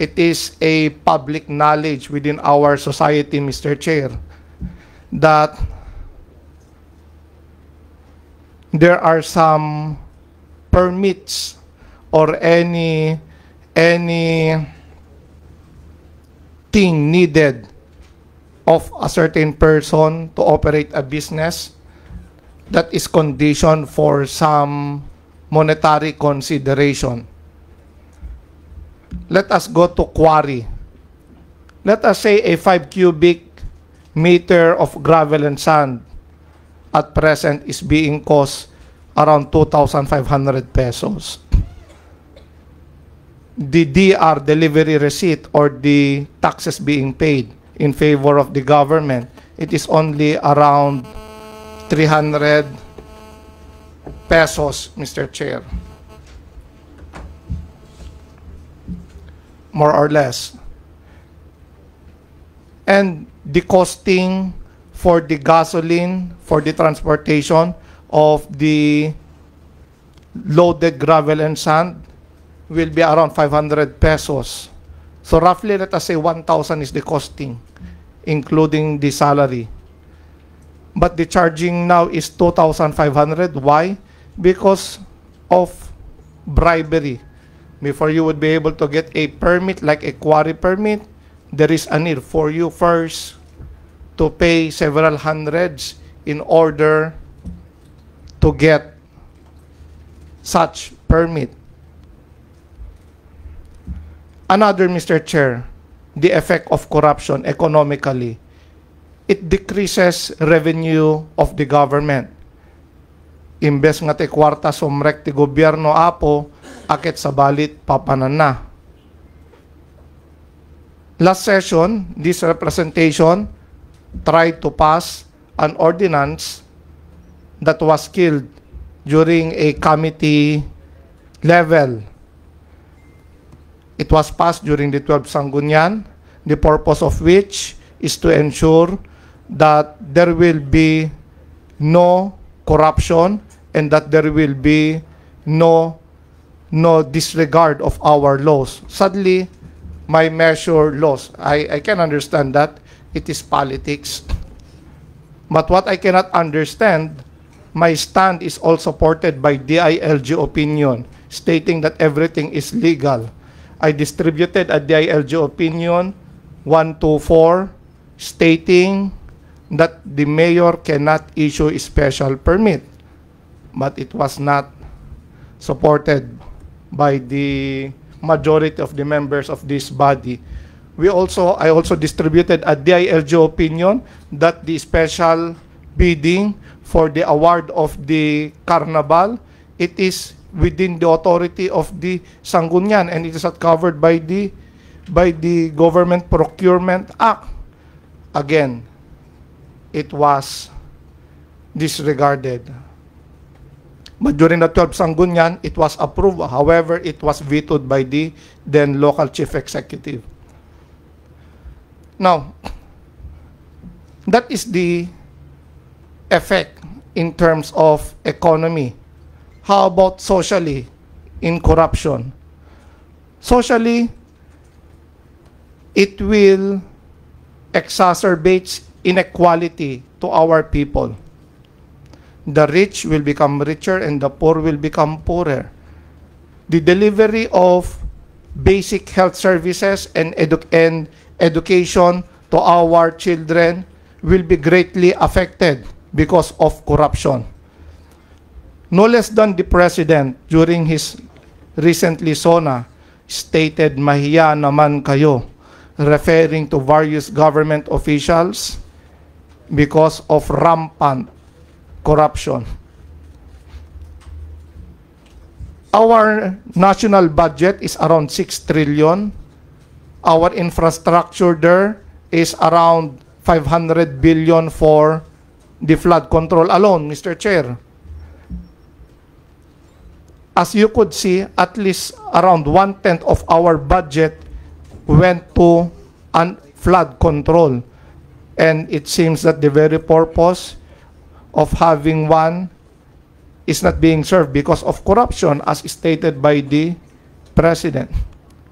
it is a public knowledge within our society, Mr. Chair, that there are some permits or any thing needed of a certain person to operate a business that is conditioned for some monetary consideration. Let us go to quarry. Let us say a 5 cubic meter of gravel and sand at present is being cost around 2,500 pesos. The DR, delivery receipt, or the taxes being paid in favor of the government, it is only around 300 pesos, Mr. Chair. More or less. And the costing for the gasoline, for the transportation of the loaded gravel and sand will be around 500 pesos. So roughly, let us say 1,000 is the costing, including the salary. But the charging now is 2,500. Why? Because of bribery. Before you would be able to get a permit, like a quarry permit, there is a need for you first to pay several hundreds in order to get such permit. Another, Mr. Chair, the effect of corruption economically. It decreases revenue of the government. Imbes nga te kwarta sumrek ti gobyerno apo, akit sa balit papanan na. Last session, this representation tried to pass an ordinance that was killed during a committee level. It was passed during the 12th Sanggunian, the purpose of which is to ensure that there will be no corruption and that there will be no disregard of our laws. Sadly, my measure laws, I can understand that it is politics. But what I cannot understand, my stand is all supported by DILG opinion, stating that everything is legal. I distributed a DILG opinion 124 stating that the mayor cannot issue a special permit, but it was not supported by the majority of the members of this body. I also distributed a DILG opinion that the special bidding for the award of the carnival, it is within the authority of the Sanggunian and it is not covered by the Government Procurement Act. Again, it was disregarded. But during the 12th Sanggunian, it was approved. However, it was vetoed by the then local chief executive. Now, that is the effect in terms of economy. How about socially in corruption? Socially, it will exacerbate inequality to our people. The rich will become richer and the poor will become poorer. The delivery of basic health services and education to our children will be greatly affected because of corruption. No less than the President, during his recently SONA, stated, "Mahiya naman kayo," referring to various government officials because of rampant corruption. Our national budget is around 6 trillion. Our infrastructure there is around 500 billion for the flood control alone, Mr. Chair. As you could see, at least around 1/10 of our budget went to flood control. And it seems that the very purpose of having one is not being served because of corruption, as stated by the President,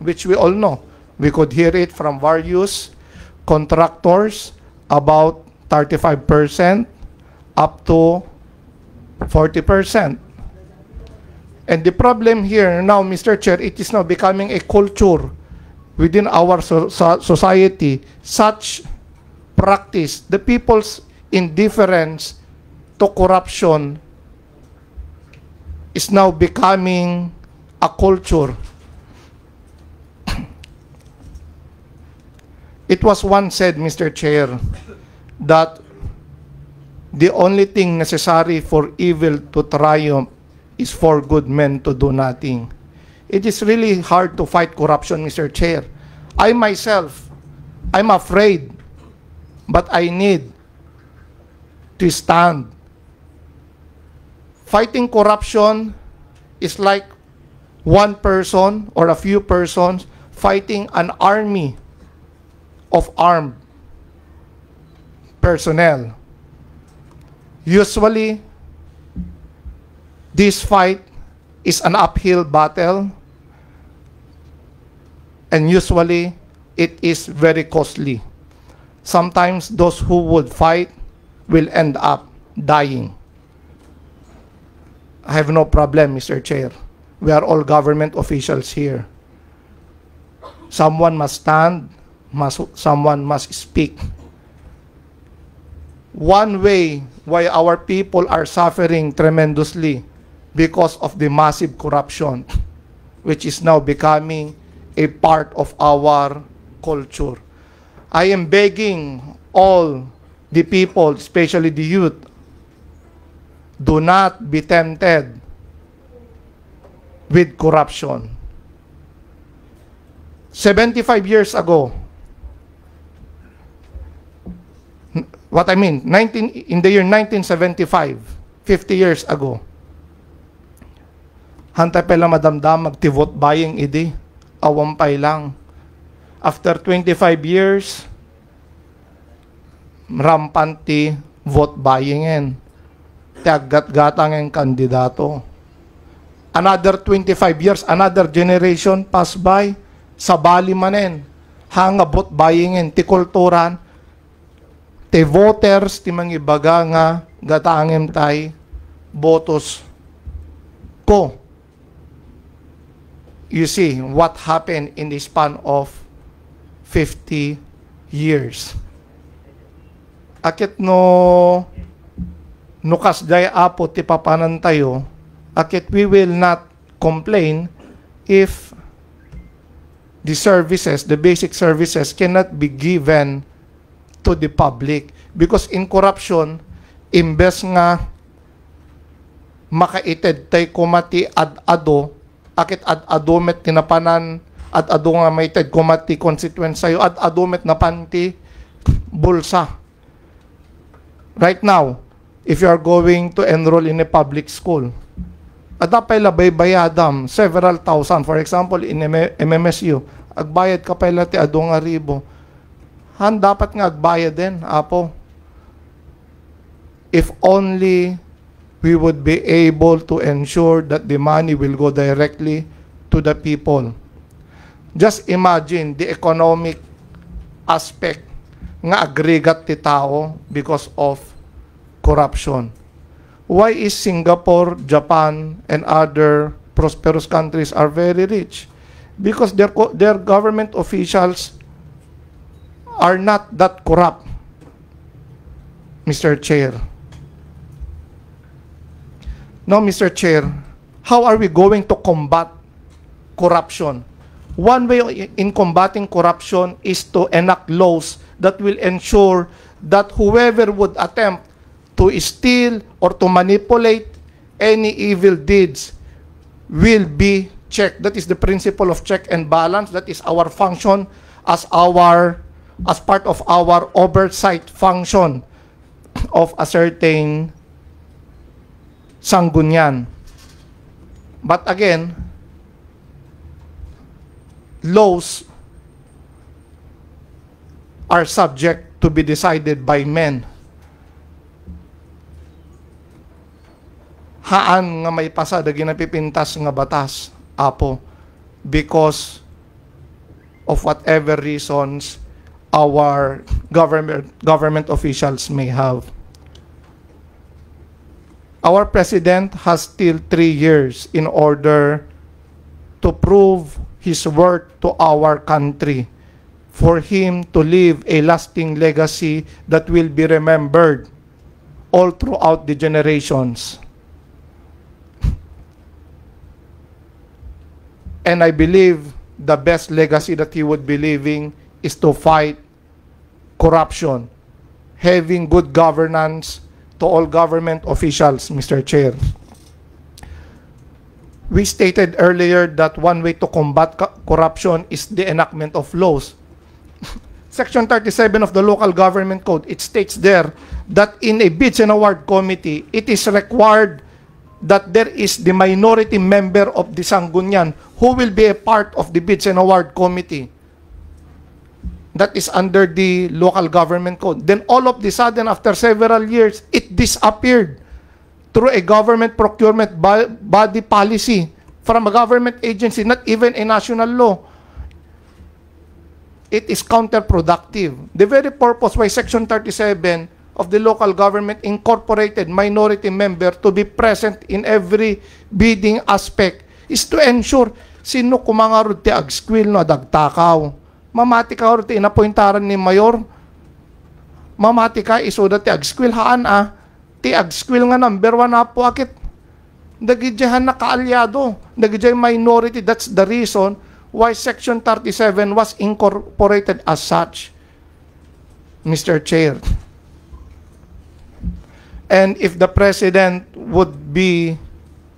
which we all know. We could hear it from various contractors, about 35% up to 40%. And the problem here now, Mr. Chair, it is now becoming a culture within our society, such practice, the people's indifference to corruption is now becoming a culture. It was once said, Mr. Chair, that the only thing necessary for evil to triumph is for good men to do nothing. It is really hard to fight corruption, Mr. Chair. I myself, I'm afraid, but I need to stand. Fighting corruption is like one person or a few persons fighting an army of armed personnel. Usually, this fight is an uphill battle, and usually, it is very costly. Sometimes those who would fight will end up dying. I have no problem, Mr. Chair. We are all government officials here. Someone must stand, someone must speak. One way why our people are suffering tremendously because of the massive corruption, which is now becoming a part of our culture. I am begging all the people, especially the youth, do not be tempted with corruption. 75 years ago, what I mean, in the year 1975, 50 years ago, hantay pala madamdam magti-vote buying idi, awampay lang. After 25 years, rampanti vote buying en. Tiagat-gatang ang kandidato. Another 25 years, another generation pass by, sabali manen, hanga vote buying en, ti kulturan, ti voters, ti mangibaga nga, gatangem tay, botos ko. You see what happened in the span of 50 years. Akit no nukas day apo ti papanan tayo, akit we will not complain if the services, the basic services cannot be given to the public. Because in corruption, imbes nga makaited tay kumati ad-ado, akit ad-ado met tinapanan, ad-ado nga may ted kumati constituent sayo, ad-ado met napanti bulsa. Right now, if you are going to enroll in a public school, adapay labay bayadam, several thousand. For example, in MMSU, agbayad ka pala ti adong aribo. Han, dapat nga agbayad din, apo. If only we would be able to ensure that the money will go directly to the people. Just imagine the economic aspect nga agregat ti tao because of corruption. Why is Singapore, Japan, and other prosperous countries are very rich? Because their government officials are not that corrupt, Mr. Chair. Now, Mr. Chair, how are we going to combat corruption? One way in combating corruption is to enact laws that will ensure that whoever would attempt to steal or to manipulate any evil deeds will be checked. That is the principle of check and balance. That is our function as part of our oversight function of a certain sanggunian. But again, laws are subject to be decided by men. Haan nga may pasada ginapipintas nga batas, apo, because of whatever reasons our government officials may have. Our president has still 3 years in order to prove his worth to our country, for him to leave a lasting legacy that will be remembered all throughout the generations. And I believe the best legacy that he would be leaving is to fight corruption, having good governance to all government officials, Mr. Chair. We stated earlier that one way to combat corruption is the enactment of laws. Section 37 of the Local Government Code, it states there that in a Bids and Award Committee, it is required that there is the minority member of the Sangguniang who will be a part of the Bids and Award Committee. That is under the Local Government Code. Then all of the sudden, after several years, it disappeared through a government procurement body policy from a government agency, not even a national law. It is counterproductive. The very purpose why Section 37 of the Local Government incorporated minority member to be present in every bidding aspect is to ensure sino kumangarod ti agskwil no dagtakaw. Mamati ka or ti inapointaran ni Mayor. Mamati ka isuda ti agskwil haan ti agskwil nga number 1 na po akit. Dagidyahan na kaalyado. Dagidyahan minority. That's the reason why Section 37 was incorporated as such, Mr. Chair. And if the President would be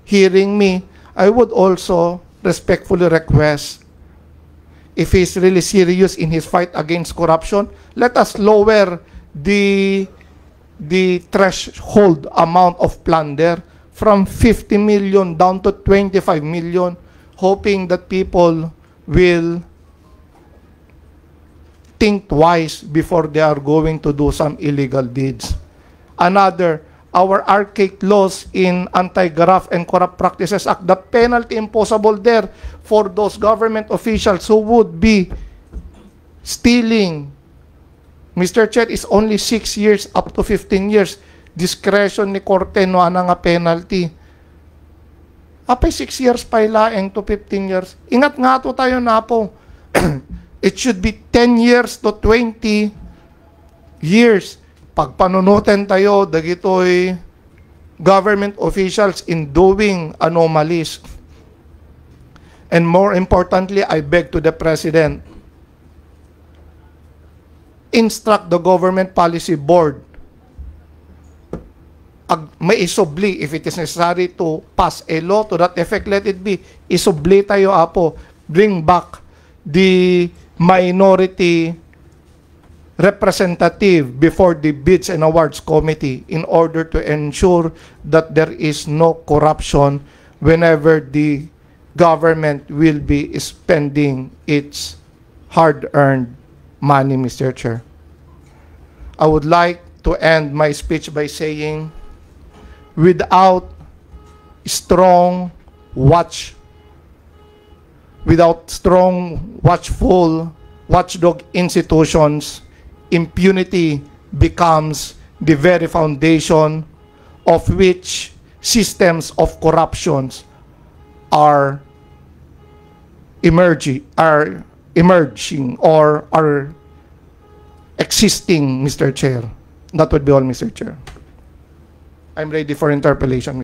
hearing me, I would also respectfully request, if he's really serious in his fight against corruption, let us lower the threshold amount of plunder from 50 million down to 25 million, hoping that people will think twice before they are going to do some illegal deeds. Another, our archaic laws in Anti-Graft and Corrupt Practices Act, the penalty imposable there for those government officials who would be stealing, Mr. Chair, is only 6 years up to 15 years. Discretion ni Korte no ana nga penalty. Apay 6 years pa ilaeng to 15 years. Ingat nga to tayo na po. It should be 10 years to 20 years. Pag panunutin tayo, dagitoy government officials in doing anomalies. And more importantly, I beg to the President, instruct the Government Policy Board, may isubli if it is necessary to pass a law to that effect, let it be. Isubli tayo apo, bring back the minority representative before the Bids and Awards Committee in order to ensure that there is no corruption whenever the government will be spending its hard-earned money, Mr. Chair. I would like to end my speech by saying, without strong watchful watchdog institutions, impunity becomes the very foundation of which systems of corruptions are emerging or are existing, Mr. Chair. That would be all, Mr. Chair. I'm ready for interpellation.